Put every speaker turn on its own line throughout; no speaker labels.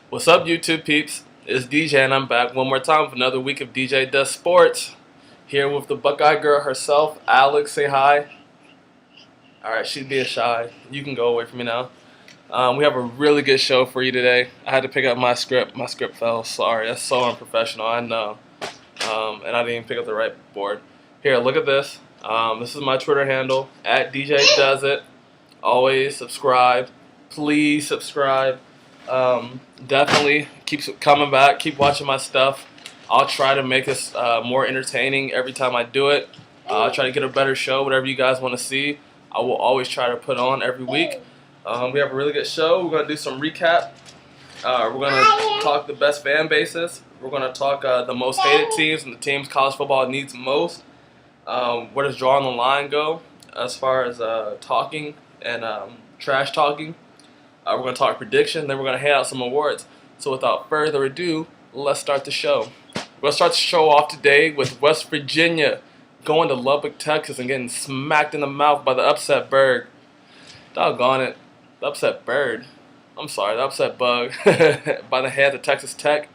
What's up, YouTube peeps? It's DJ, and I'm back one more time with another week of DJ Does Sports. Here with the Buckeye girl herself, Alex. Say hi. All right, she's being shy. You can go away from me now. We have a really good show for you today. I had to pick up my script. My script fell. Sorry, that's so unprofessional. I know. And I didn't even pick up the right board. Here, look at this. This is my Twitter handle at DJDuzIt. Always subscribe. Please subscribe. Definitely keep coming back. Keep watching my stuff. I'll try to make this more entertaining every time I do it. I'll try to get a better show, whatever you guys want to see. I will always try to put on every week. We have a really good show. We're going to do some recap. We're going to talk the best fan bases. We're going to talk the most hated teams and the teams college football needs most. Where does drawing the line go as far as talking and trash talking? We're going to talk prediction, then we're going to hand out some awards. So without further ado, let's start the show. We're going to start the show off today with West Virginia going to Lubbock, Texas, and getting smacked in the mouth by the upset bird. Doggone it. The upset bird. I'm sorry, the upset bug by the head of Texas Tech.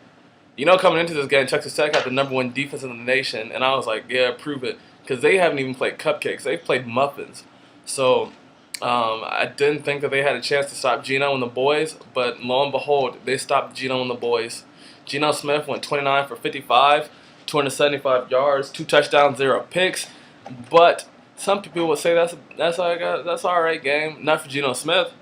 You know, coming into this game, Texas Tech had the #1 defense in the nation, and I was like, yeah, prove it. Because they haven't even played cupcakes. They've played muffins. So I didn't think that they had a chance to stop Geno and the boys, but lo and behold, they stopped Geno and the boys. Geno Smith went 29 for 55, 275 yards, 2 touchdowns, 0 picks. But some people would say that's all right game. Not for Geno Smith.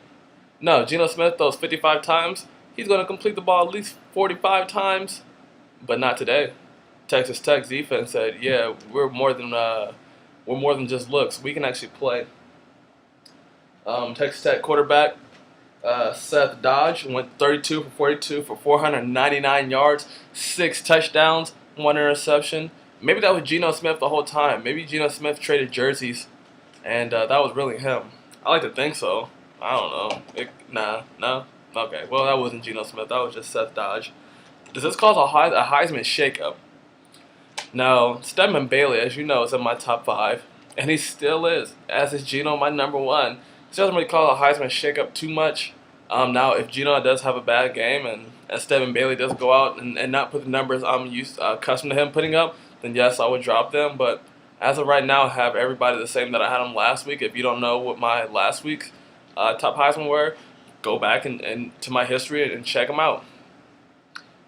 No, Geno Smith throws 55 times. He's going to complete the ball at least 45 times, but not today. Texas Tech's defense said, "Yeah, we're more than just looks. We can actually play." Texas Tech quarterback Seth Dodge went 32 for 42 for 499 yards, 6 touchdowns, 1 interception. Maybe that was Geno Smith the whole time. Maybe Geno Smith traded jerseys, and that was really him. I like to think so. I don't know. No. Okay, well, that wasn't Geno Smith. That was just Seth Dodge. Does this cause a Heisman shakeup? No, Stedman Bailey, as you know, is in my top 5, and he still is, as is Geno, my #1. This doesn't really call a Heisman shakeup too much. Now, if Geno does have a bad game and Stedman Bailey does go out and not put the numbers I'm accustomed to him putting up, then yes, I would drop them. But as of right now, I have everybody the same that I had them last week. If you don't know what my last week's top Heisman were, go back and to my history and check them out.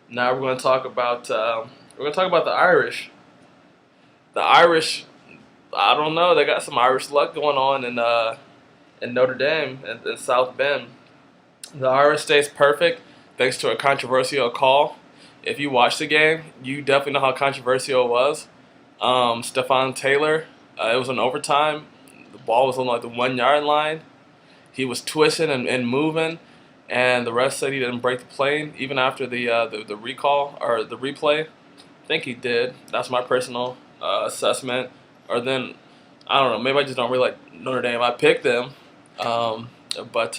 Now we're going to talk about the Irish. The Irish, I don't know. They got some Irish luck going on in Notre Dame and in South Bend. The Irish stays perfect thanks to a controversial call. If you watch the game, you definitely know how controversial it was. Stephon Taylor, it was an overtime. The ball was on like the 1-yard line. He was twisting and moving, and the ref said he didn't break the plane even after the recall or the replay. I think he did. That's my personal assessment. Or then, I don't know, maybe I just don't really like Notre Dame. I picked them, but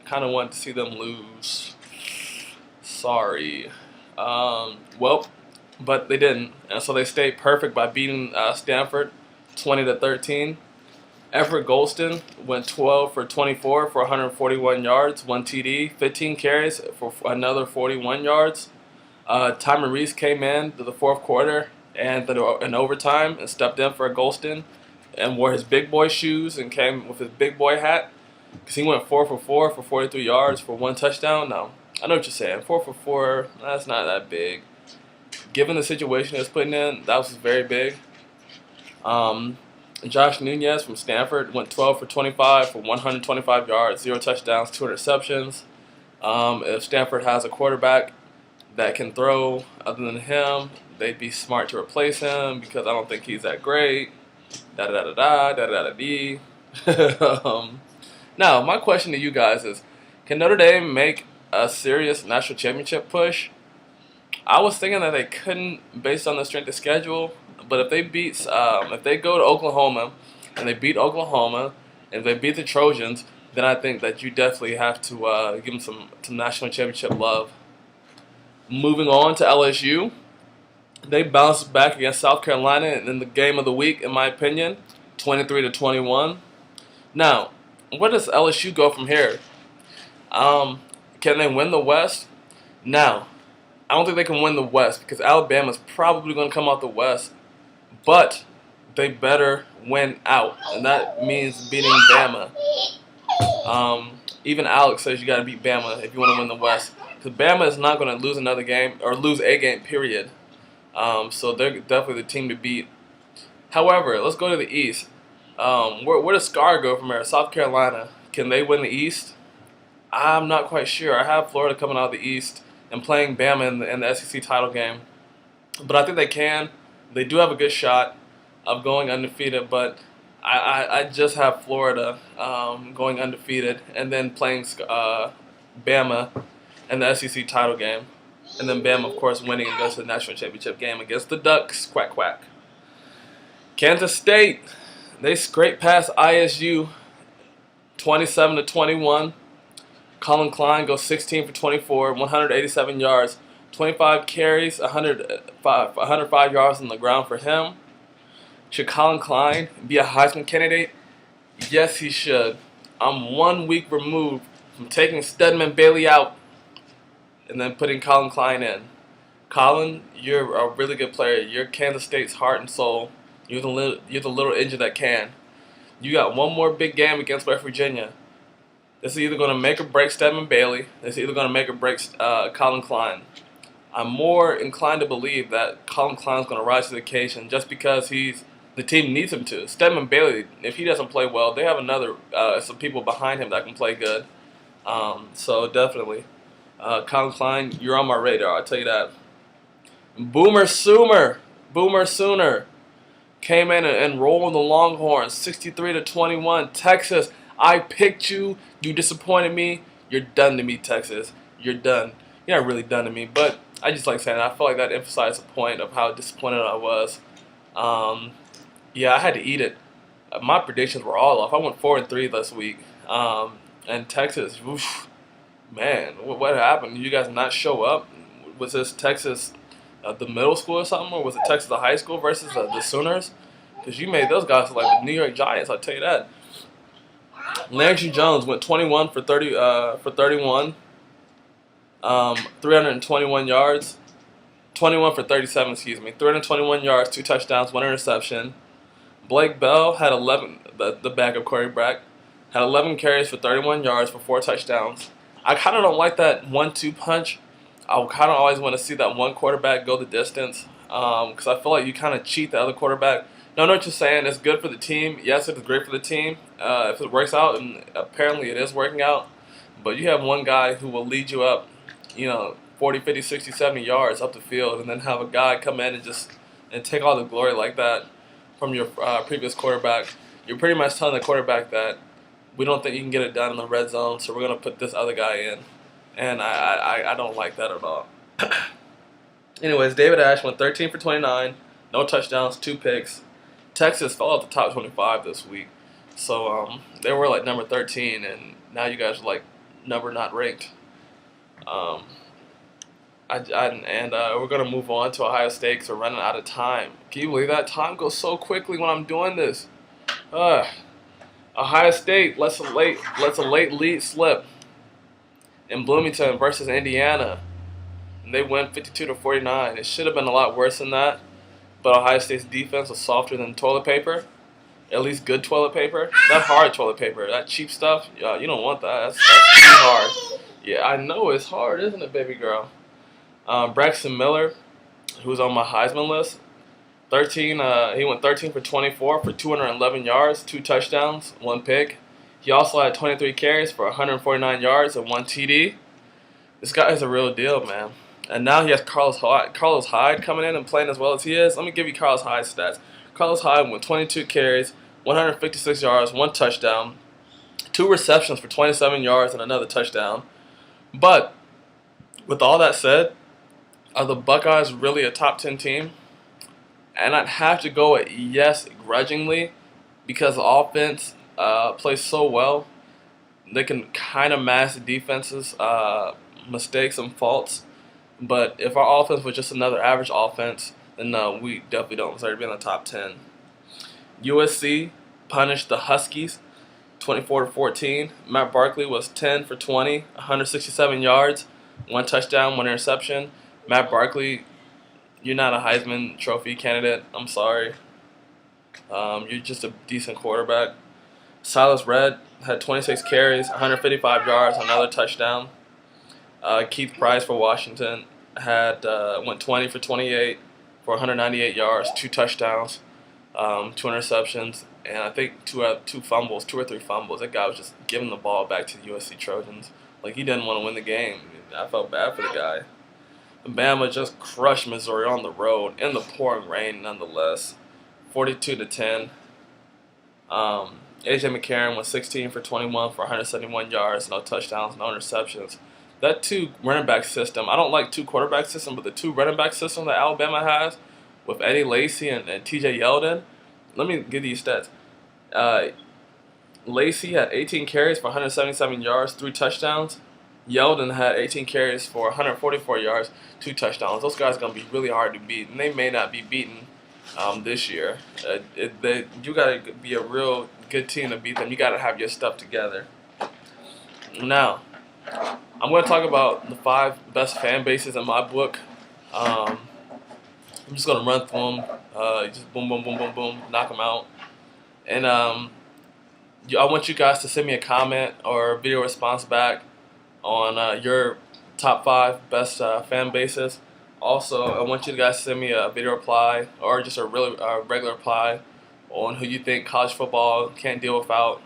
kind of wanted to see them lose. Sorry. But they didn't, and so they stayed perfect by beating Stanford 20-13. Everett Golston went 12 for 24 for 141 yards, 1 TD, 15 carries for another 41 yards. Tyman Reese came in to the fourth quarter and in overtime and stepped in for Golston and wore his big boy shoes and came with his big boy hat because he went 4 for 4 for 43 yards for 1 touchdown. No, I know what you're saying. 4 for 4, that's not that big. Given the situation he was putting in, that was very big. Josh Nunez from Stanford went 12 for 25 for 125 yards, 0 touchdowns, 2 interceptions. If Stanford has a quarterback that can throw other than him, they'd be smart to replace him because I don't think he's that great. Da-da-da-da-da, da-da-da-da. Now, my question to you guys is, can Notre Dame make a serious national championship push? I was thinking that they couldn't based on the strength of schedule, but if they go to Oklahoma and they beat Oklahoma and they beat the Trojans, then I think that you definitely have to give them some national championship love. Moving on to LSU, they bounced back against South Carolina in the game of the week, in my opinion, 23-21. Now, where does LSU go from here? Can they win the West? Now, I don't think they can win the West because Alabama's probably going to come out the West, but they better win out, and that means beating Bama. Even Alex says you got to beat Bama if you want to win the West, because Bama is not going to lose another game or lose a game, period. So they're definitely the team to beat. However, let's go to the East. Where does Scar go from here? South Carolina. Can they win the East? I'm not quite sure. I have Florida coming out of the East and playing Bama in the SEC title game. But I think they can. They do have a good shot of going undefeated, but I just have Florida going undefeated and then playing Bama in the SEC title game. And then Bama, of course, winning and goes to the national championship game against the Ducks. Quack, quack. Kansas State, they scraped past ISU 27-21. Colin Klein goes 16 for 24, 187 yards, 25 carries, 105 yards on the ground for him. Should Colin Klein be a Heisman candidate? Yes, he should. I'm 1 week removed from taking Stedman Bailey out and then putting Colin Klein in. Colin, you're a really good player. You're Kansas State's heart and soul. You're the little engine that can. You got one more big game against West Virginia. This is either going to make or break Stedman Bailey. This is either going to make or break Colin Klein. I'm more inclined to believe that Colin Klein's going to rise to the occasion just because the team needs him to. Stedman Bailey, if he doesn't play well, they have some people behind him that can play good. So definitely, Colin Klein, you're on my radar. I'll tell you that. Boomer Sooner came in and rolled the Longhorns, 63-21. Texas, I picked you. You disappointed me. You're done to me, Texas. You're done. You're not really done to me, but I just like saying that. I felt like that emphasized the point of how disappointed I was. Yeah, I had to eat it. My predictions were all off. I went 4-3 this week. And Texas, oof, man, what happened? Did you guys not show up? Was this Texas the middle school or something, or was it Texas the high school versus the Sooners? Because you made those guys look like the New York Giants. I'll tell you that. Landry Jones went 21 for 31, 321 yards, 21 for 37. 321 yards, 2 touchdowns, 1 interception. Blake Bell had 11. The backup quarterback had 11 carries for 31 yards for 4 touchdowns. I kind of don't like that 1-2 punch. I kind of always want to see that one quarterback go the distance because I feel like you kind of cheat the other quarterback. No, I know what you're saying. It's good for the team. Yes, it is great for the team if it works out, and apparently it is working out. But you have one guy who will lead you up, 40, 50, 60, 70 yards up the field, and then have a guy come in and take all the glory like that from your previous quarterback. You're pretty much telling the quarterback that we don't think you can get it done in the red zone, so we're going to put this other guy in. And I don't like that at all. Anyways, David Ash went 13 for 29, no touchdowns, 2 picks. Texas fell out the top 25 this week. So they were like number 13, and now you guys are like number not ranked. We're going to move on to Ohio State because we're running out of time. Can you believe that? Time goes so quickly when I'm doing this. Ohio State lets a late lead slip in Bloomington versus Indiana, and they win 52-49. It should have been a lot worse than that, but Ohio State's defense was softer than toilet paper, at least good toilet paper. Not hard toilet paper, that cheap stuff. You don't want that. That's too hard. Yeah, I know it's hard, isn't it, baby girl? Braxton Miller, who's on my Heisman list, he went 13 for 24 for 211 yards, 2 touchdowns, 1 pick. He also had 23 carries for 149 yards and 1 TD. This guy is a real deal, man. And now he has Carlos Hyde coming in and playing as well as he is. Let me give you Carlos Hyde's stats. Carlos Hyde went 22 carries, 156 yards, 1 touchdown, 2 receptions for 27 yards and another touchdown. But with all that said, are the Buckeyes really a top 10 team? And I'd have to go with yes grudgingly because the offense plays so well. They can kind of mask the defense's mistakes and faults. But if our offense was just another average offense, then no, we definitely don't deserve to be in the top 10. USC punished the Huskies 24-14. Matt Barkley was 10 for 20, 167 yards, 1 touchdown, 1 interception. Matt Barkley, you're not a Heisman Trophy candidate. I'm sorry. You're just a decent quarterback. Silas Redd had 26 carries, 155 yards, another touchdown. Keith Price for Washington went 20 for 28 for 198 yards, 2 touchdowns, 2 interceptions, and I think two or three fumbles. That guy was just giving the ball back to the USC Trojans like he didn't want to win the game. I felt bad for the guy. Bama just crushed Missouri on the road in the pouring rain, nonetheless, 42-10. AJ McCarron was 16 for 21 for 171 yards, no touchdowns, no interceptions. That 2 running back system, I don't like 2 quarterback system, but the 2 running back system that Alabama has with Eddie Lacy and TJ Yeldon, let me give you stats. Lacy had 18 carries for 177 yards, 3 touchdowns. Yeldon had 18 carries for 144 yards, 2 touchdowns. Those guys are going to be really hard to beat, and they may not be beaten this year. You got to be a real good team to beat them. You got to have your stuff together. Now, I'm going to talk about the 5 best fan bases in my book. I'm just going to run through them. Just boom, boom, boom, boom, boom, knock them out. And I want you guys to send me a comment or a video response back on your top 5 best fan bases. Also, I want you guys to send me a video reply or just a regular reply on who you think college football can do without,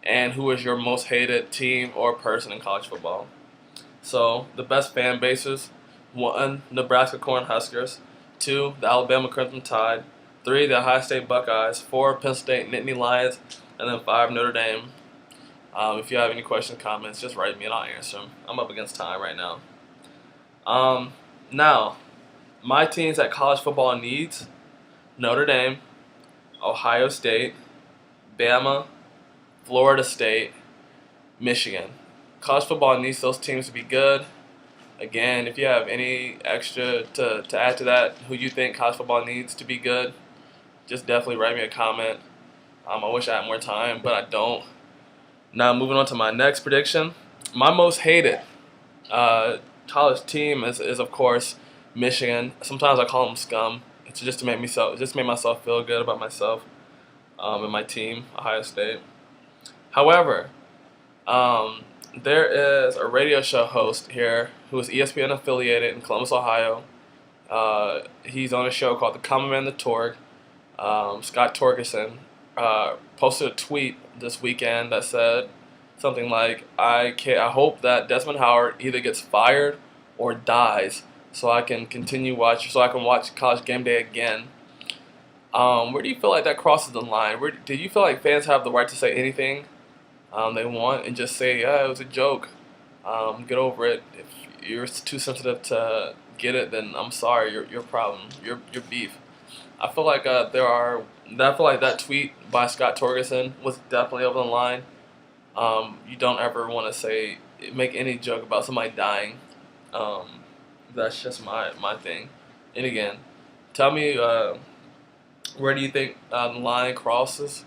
and who is your most hated team or person in college football. So, the best fan bases: 1, Nebraska Cornhuskers; 2, the Alabama Crimson Tide; 3, the Ohio State Buckeyes; 4, Penn State Nittany Lions; and then 5, Notre Dame. If you have any questions, comments, just write me and I'll answer them. I'm up against time right now. Now, my teams that college football needs: Notre Dame, Ohio State, Bama, Florida State, Michigan. College football needs those teams to be good. Again, if you have any extra to add to that, who you think college football needs to be good, just definitely write me a comment. I wish I had more time, but I don't. Now, moving on to my next prediction. My most hated college team is of course Michigan. Sometimes I call them scum. It's just to make myself feel good about myself and my team, Ohio State. However, there is a radio show host here who is ESPN affiliated in Columbus, Ohio. He's on a show called The Common Man, the Torg. Scott Torgerson posted a tweet this weekend that said something like, I hope that Desmond Howard either gets fired or dies so I can watch College Game Day again. Where do you feel like that crosses the line? Do you feel like fans have the right to say anything they want and just say, yeah, it was a joke, get over it? If you're too sensitive to get it, then I'm sorry, your problem, your beef. I feel like that tweet by Scott Torgerson was definitely over the line. You don't ever want to make any joke about somebody dying. That's just my thing. And again, tell me where do you think the line crosses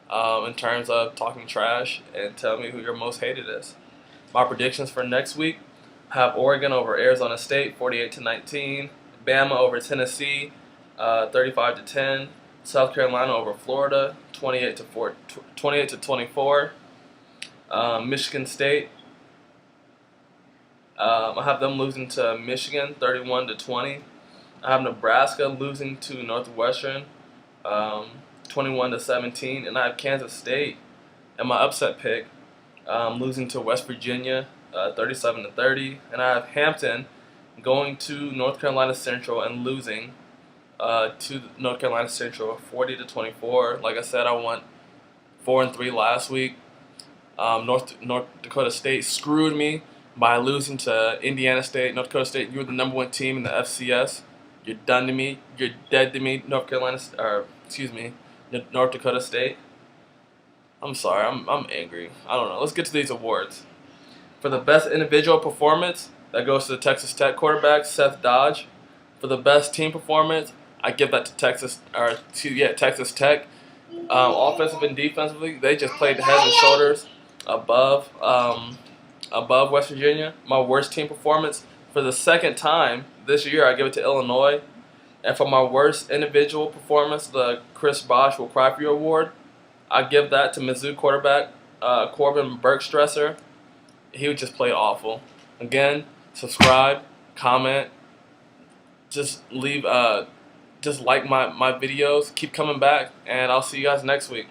in terms of talking trash, and tell me who your most hated is. My predictions for next week have Oregon over Arizona State, 48-19. Bama over Tennessee, 35-10. South Carolina over Florida, 28-24. Michigan State, I have them losing to Michigan, 31-20. I have Nebraska losing to Northwestern, 21-17, and I have Kansas State in my upset pick, losing to West Virginia, 37-30, and I have Hampton going to North Carolina Central and losing to North Carolina Central, 40-24. Like I said, I went 4-3 last week. North Dakota State screwed me by losing to Indiana State. North Dakota State, you were the number 1 team in the FCS. You're done to me. You're dead to me. North Dakota State. I'm sorry. I'm angry. I don't know. Let's get to these awards. For the best individual performance, that goes to the Texas Tech quarterback, Seth Dodge. For the best team performance, I give that to Texas Tech. Offensive and defensively, they just played head and shoulders above above West Virginia. My worst team performance, for the second time this year, I give it to Illinois. And for my worst individual performance, the Chris Bosh Will Cry For You Award, I give that to Mizzou quarterback Corbin Bergstresser. He would just play awful. Again, subscribe, comment, just leave, just like my videos. Keep coming back, and I'll see you guys next week.